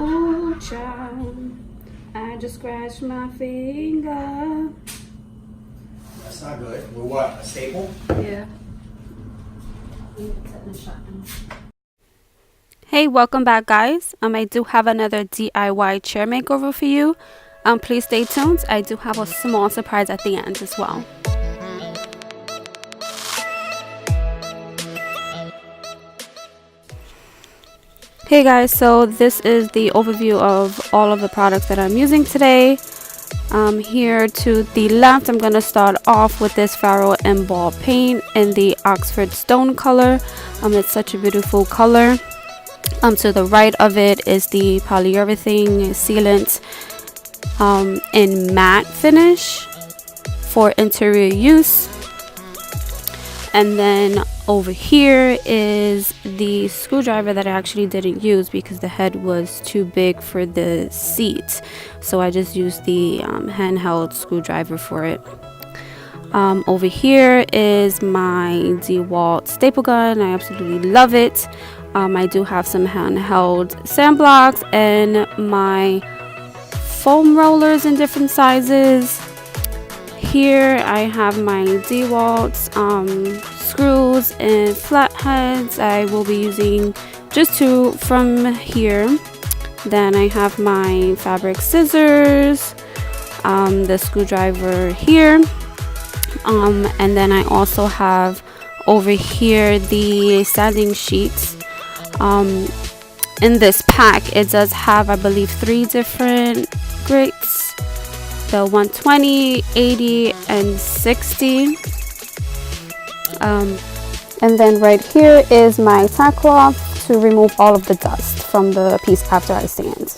Ooh, child, I just scratched my finger. That's not good. We're what? A staple? Yeah. Hey, welcome back, guys. I do have another DIY chair makeover for you. Please stay tuned. I do have a small surprise at the end as well. Hey guys, so this is the overview of all of the products that I'm using today. Here to the left, I'm going to start off with this Faro and Ball paint in the Oxford Stone color. It's such a beautiful color. To the right of it is the polyurethane sealant in matte finish for interior use. And then over here is the screwdriver that I actually didn't use because the head was too big for the seat. So I just used the handheld screwdriver for it. Over here is my DeWalt staple gun. I absolutely love it. I do have some handheld sand blocks and my foam rollers in different sizes. Here I have my DeWalt screws and flatheads. I will be using just 2 from here. Then I have my fabric scissors, the screwdriver here, and then I also have over here the sanding sheets. In this pack it does have, I believe, 3 different grades, the 120, 80 and 60. And then right here is my tack cloth to remove all of the dust from the piece after I sand.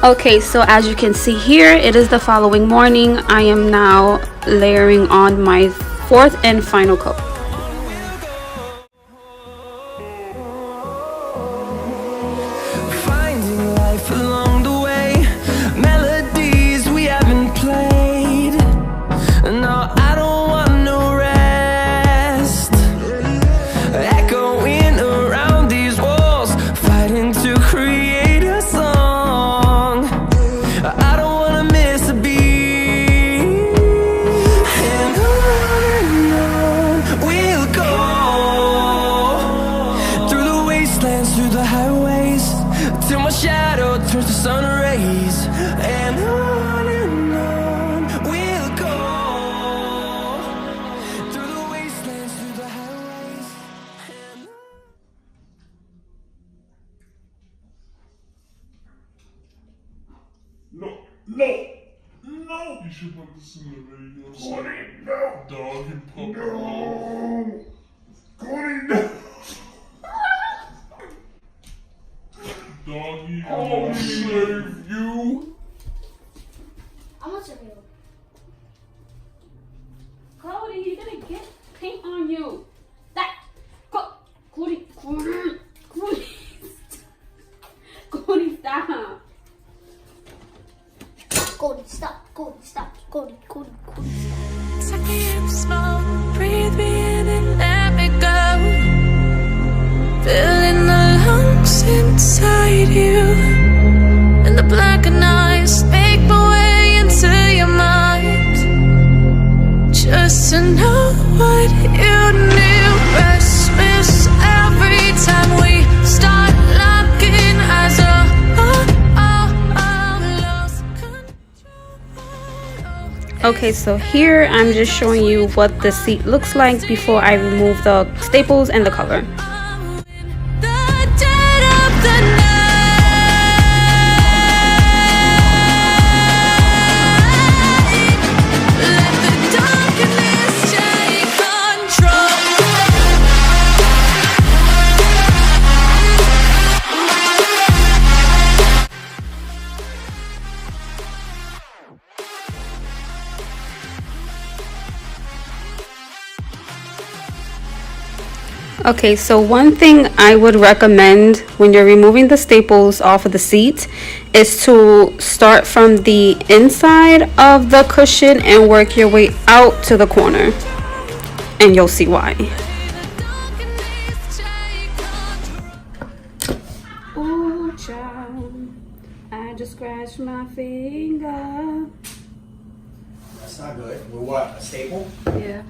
Okay, so as you can see here, it is the following morning. I am now layering on my fourth and final coat. Finding life along the way, melodies we haven't played. No, I don't want no rest. Echoing around these walls, fighting to create a song. I don't wanna miss a beat. And on we'll go, through the wastelands, through the highways, till my shadow turns to sun rays. And on we'll go, through the wastelands, through the highways. No. You should put this in the radio. Cody, no. Dog and puppy. No. Cody, no. Doggy, I'll save you. I'm gonna save you. Cody, you're gonna get paint on you. That. Cody, stop. Cody, stop. Cody, stop. Cody, stop. Take me in slow, breathe me in and let me go. Filling the lungs inside you, and the blackened eyes make my way into your mind. Just to know what you knew. Restless every time we start locking eyes. Lost control. Okay, so here I'm just showing you what the seat looks like before I remove the staples and the cover. Okay, so one thing I would recommend when you're removing the staples off of the seat is to start from the inside of the cushion and work your way out to the corner, and you'll see why. Oh, child, I just scratched my finger. That's not good. With what? A staple? Yeah.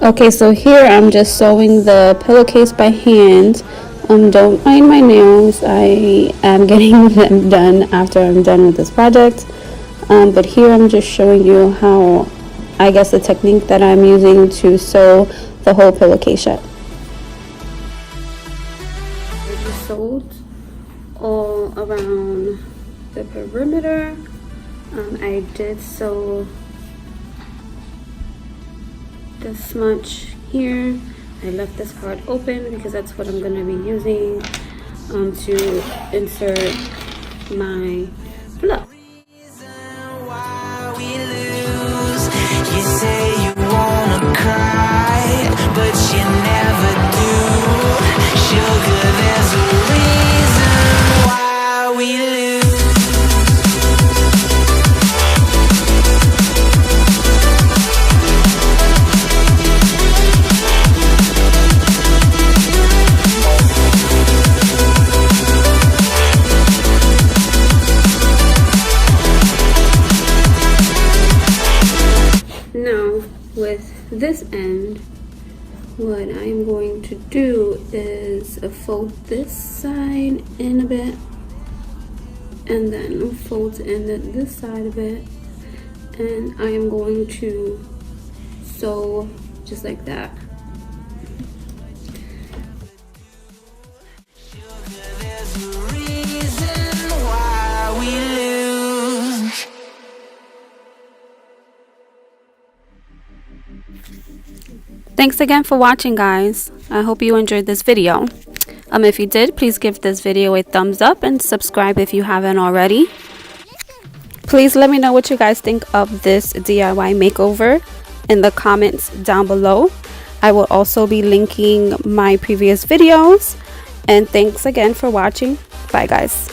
Okay, so here I'm just sewing the pillowcase by hand. Don't mind my nails. I am getting them done after I'm done with this project. But here I'm just showing you how, I guess, the technique that I'm using to sew the whole pillowcase shut. I just sewed all around the perimeter. I did sew the smudge here. I left this part open because that's what I'm going to be using to insert my fluff. You say you wanna cry, but you never do. Sugar, there's a reason why we lose. Now with this end, what I'm going to do is fold this side in a bit and then fold in this side a bit, and I am going to sew just like that. There's a reason why we lose. Thanks again for watching, guys. I hope you enjoyed this video. If you did, please give this video a thumbs up and subscribe if you haven't already. Please let me know what you guys think of this DIY makeover in the comments down below. I will also be linking my previous videos. And thanks again for watching. Bye, guys.